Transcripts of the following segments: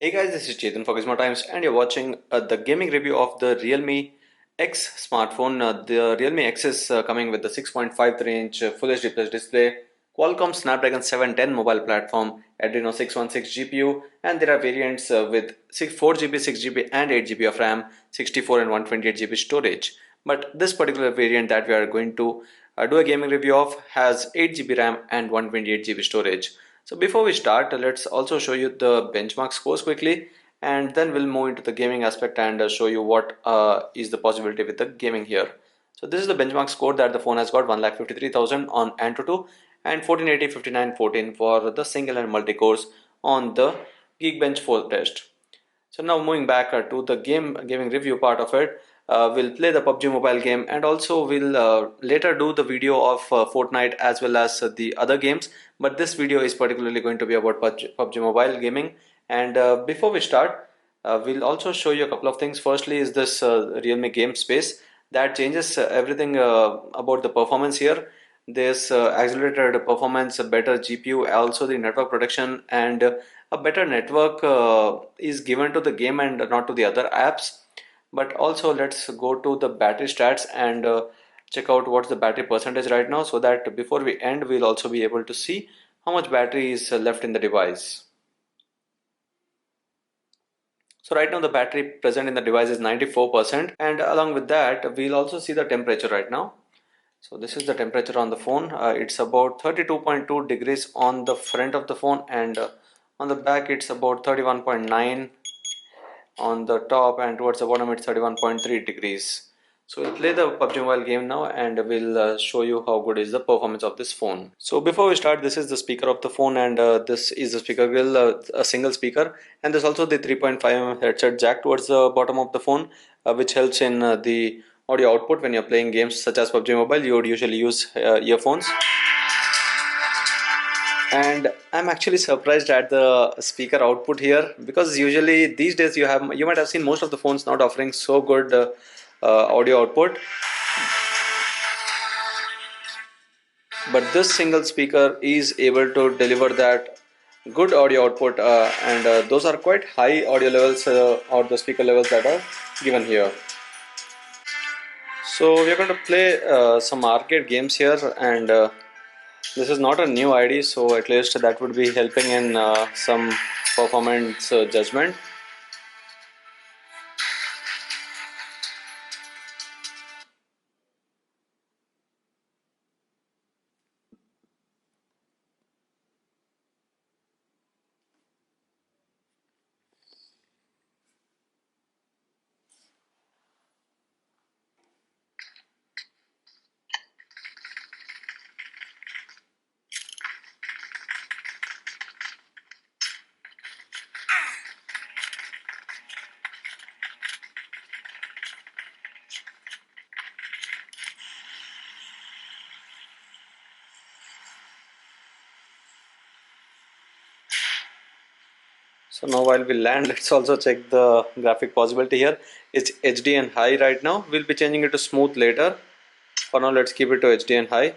Hey guys, this is Chetan for Gizmo Times, and you're watching the gaming review of the Realme X smartphone. The Realme X is coming with the 6.53-inch Full HD Plus display, Qualcomm Snapdragon 710 mobile platform, Adreno 616 GPU, and there are variants with 4GB, 6GB, and 8GB of RAM, 64 and 128GB storage. But this particular variant that we are going to do a gaming review of has 8GB RAM and 128GB storage. So before we start, let's also show you the benchmark scores quickly, and then we'll move into the gaming aspect and show you what is the possibility with the gaming here. So this is the benchmark score that the phone has got: 1,53,000 on Antutu and 1480 5914 for the single and multi cores on the Geekbench 4 test. So now moving back to the gaming review part of it, we'll play the PUBG Mobile game, and also we'll later do the video of Fortnite as well as the other games. But this video is particularly going to be about PUBG Mobile gaming. And before we start, we'll also show you a couple of things. Firstly, is this Realme game space that changes everything about the performance here. There's accelerated performance, a better GPU, also the network protection, and a better network is given to the game and not to the other apps. But also let's go to the battery stats and check out what's the battery percentage right now, so that before we end we'll also be able to see how much battery is left in the device. So right now the battery present in the device is 94%, and along with that we'll also see the temperature right now. So this is the temperature on the phone. It's about 32.2 degrees on the front of the phone, and on the back it's about 31.9 on the top, and towards the bottom it's 31.3 degrees. So we'll play the PUBG Mobile game now, and we'll show you how good is the performance of this phone. So before we start, this is the speaker of the phone, and this is the speaker grill, a single speaker, and there's also the 3.5mm headset jack towards the bottom of the phone, which helps in the audio output. When you're playing games such as PUBG Mobile, you would usually use earphones. And I'm actually surprised at the speaker output here, because usually these days you might have seen most of the phones not offering so good audio output, but this single speaker is able to deliver that good audio output, and those are quite high audio levels, or the speaker levels that are given here. So we're going to play some arcade games here, and this is not a new ID, so at least that would be helping in some performance judgment. So now while we land, let's also check the graphic possibility here. It's HD and high right now. We'll be changing it to smooth later. For now, let's keep it to HD and high.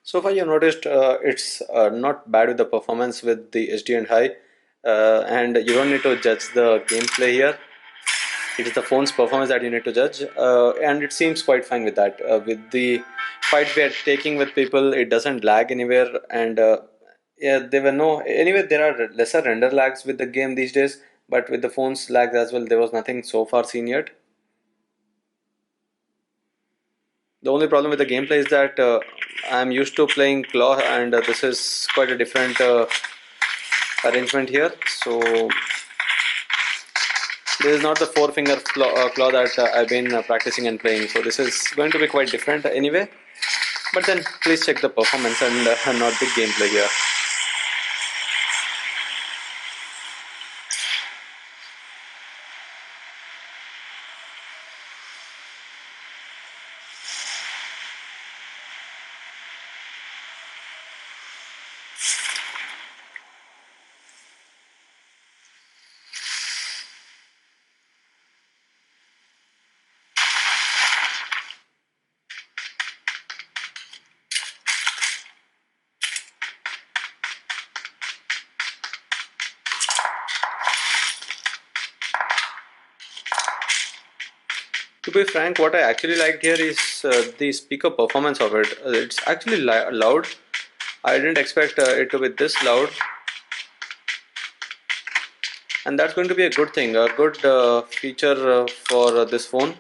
So far you noticed it's not bad with the performance with the SD and high, and you don't need to judge the gameplay here. It is the phone's performance that you need to judge, and it seems quite fine with that. With the fight we are taking with people, it doesn't lag anywhere, and yeah, there were no. Anyway, there are lesser render lags with the game these days, but with the phone's lags as well, there was nothing so far seen yet. The only problem with the gameplay is that I'm used to playing claw, and this is quite a different arrangement here. So this is not the four finger claw that I've been practicing and playing. So this is going to be quite different anyway. But then please check the performance and not the gameplay here. To be frank, what I actually liked here is the speaker performance of it. It's actually loud. I didn't expect it to be this loud, and that's going to be a good thing, a good feature for this phone.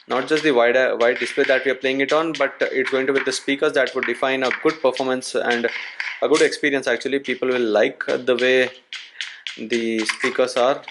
Not just the wide display that we are playing it on, but it's going to be the speakers that would define a good performance and a good experience. Actually, people will like the way the speakers are.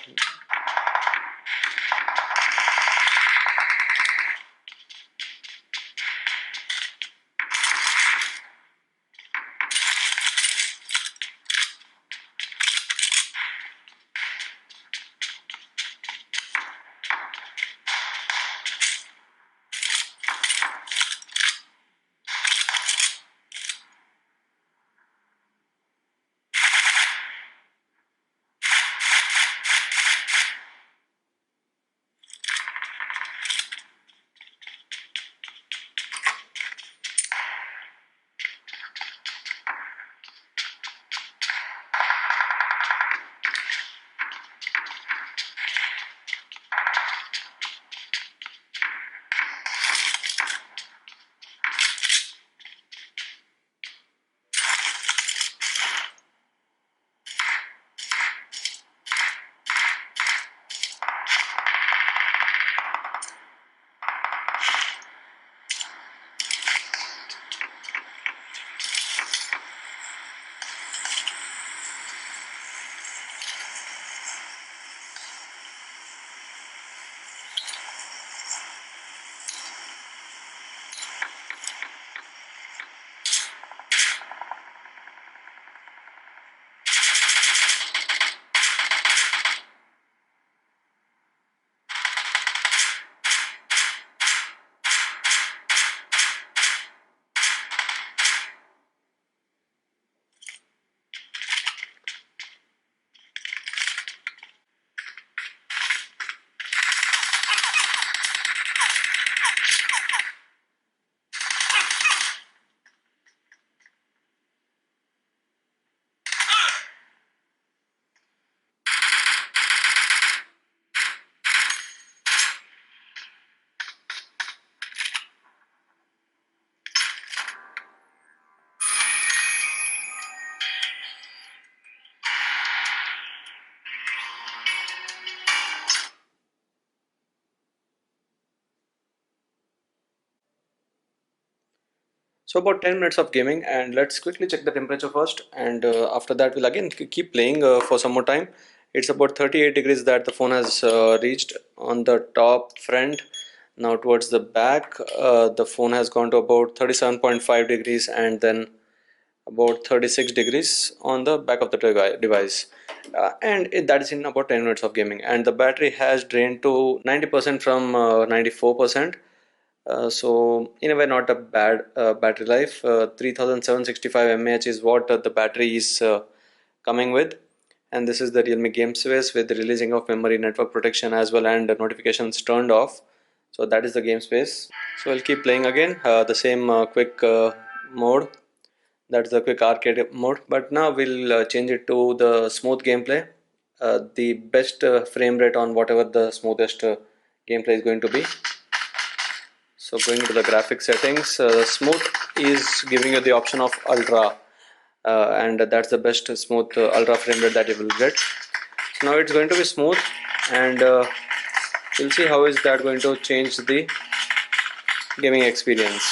So about 10 minutes of gaming, and let's quickly check the temperature first, and after that we'll again keep playing for some more time. It's about 38 degrees that the phone has reached on the top front. Now towards the back, the phone has gone to about 37.5 degrees, and then about 36 degrees on the back of the device. That is in about 10 minutes of gaming, and the battery has drained to 90% from 94%. So in a way, not a bad battery life. 3765 mAh is what the battery is coming with, and this is the Realme Game Space with the releasing of memory, network protection as well, and the notifications turned off. So that is the game space. So I'll keep playing again the same quick mode. That's the quick arcade mode, but now we'll change it to the smooth gameplay. The best frame rate on whatever the smoothest gameplay is going to be. So going to the graphic settings, smooth is giving you the option of ultra, and that's the best smooth ultra frame rate that you will get. So now it's going to be smooth, and we'll see how is that going to change the gaming experience.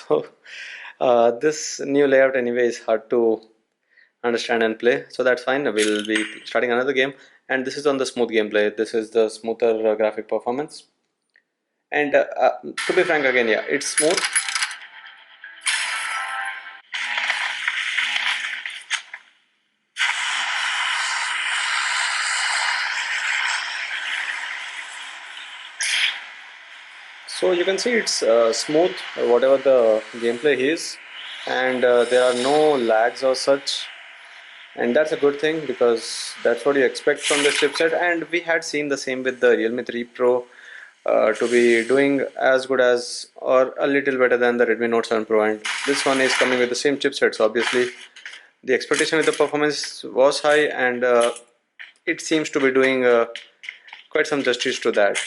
So this new layout anyway is hard to understand and play, so that's fine. We'll be starting another game, and this is on the smooth gameplay. This is the smoother graphic performance, and to be frank again, yeah, it's smooth. So you can see it's smooth whatever the gameplay is, and there are no lags or such, and that's a good thing because that's what you expect from this chipset. And we had seen the same with the Realme 3 Pro, to be doing as good as or a little better than the Redmi Note 7 Pro, and this one is coming with the same chipset, so obviously the expectation with the performance was high, and it seems to be doing quite some justice to that.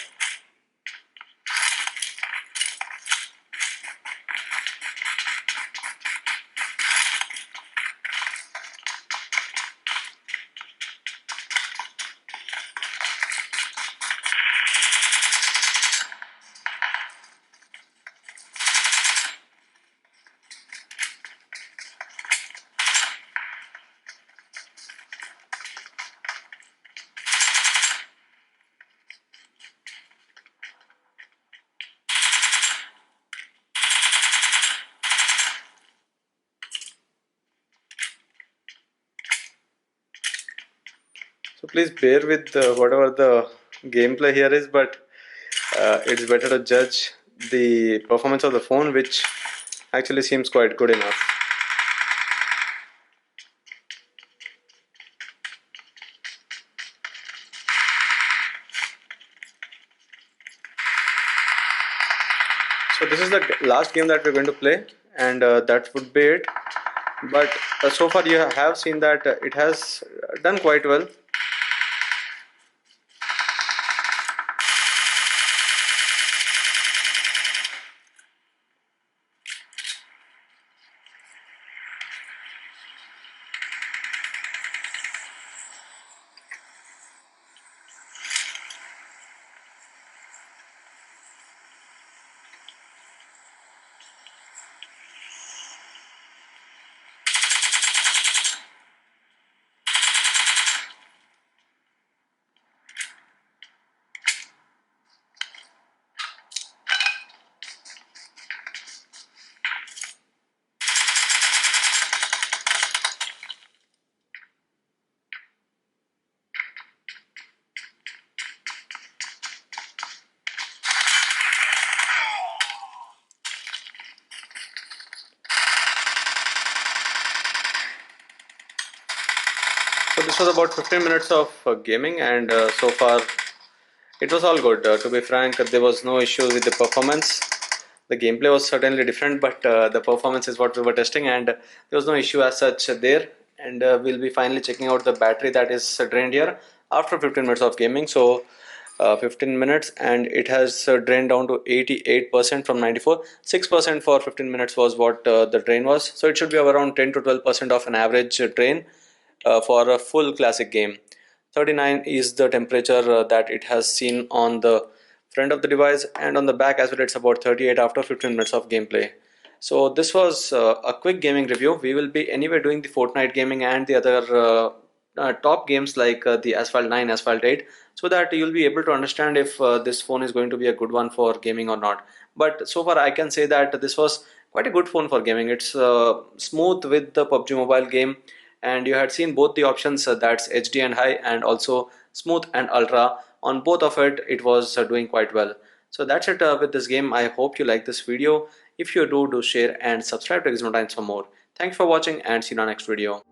So please bear with whatever the gameplay here is, but it's better to judge the performance of the phone, which actually seems quite good enough. So this is the last game that we're going to play, and that would be it. But so far you have seen that it has done quite well. So this was about 15 minutes of gaming, and so far it was all good. To be frank, there was no issue with the performance. The gameplay was certainly different, but the performance is what we were testing, and there was no issue as such there. And we'll be finally checking out the battery that is drained here after 15 minutes of gaming. So 15 minutes, and it has drained down to 88% from 94. 6% for 15 minutes was what the drain was. So it should be around 10 to 12% of an average drain for a full classic game. 39 is the temperature that it has seen on the front of the device, and on the back as well it's about 38 after 15 minutes of gameplay. So this was a quick gaming review. We will be anyway doing the Fortnite gaming and the other top games like the Asphalt 9, Asphalt 8, so that you'll be able to understand if this phone is going to be a good one for gaming or not. But so far I can say that this was quite a good phone for gaming. It's smooth with the PUBG Mobile game, and you had seen both the options, that's HD and high, and also smooth and ultra. On both of it was doing quite well. So that's it with this game. I hope you like this video. If you do share and subscribe to Gizmo Times for more. Thanks for watching, and see you in our next video.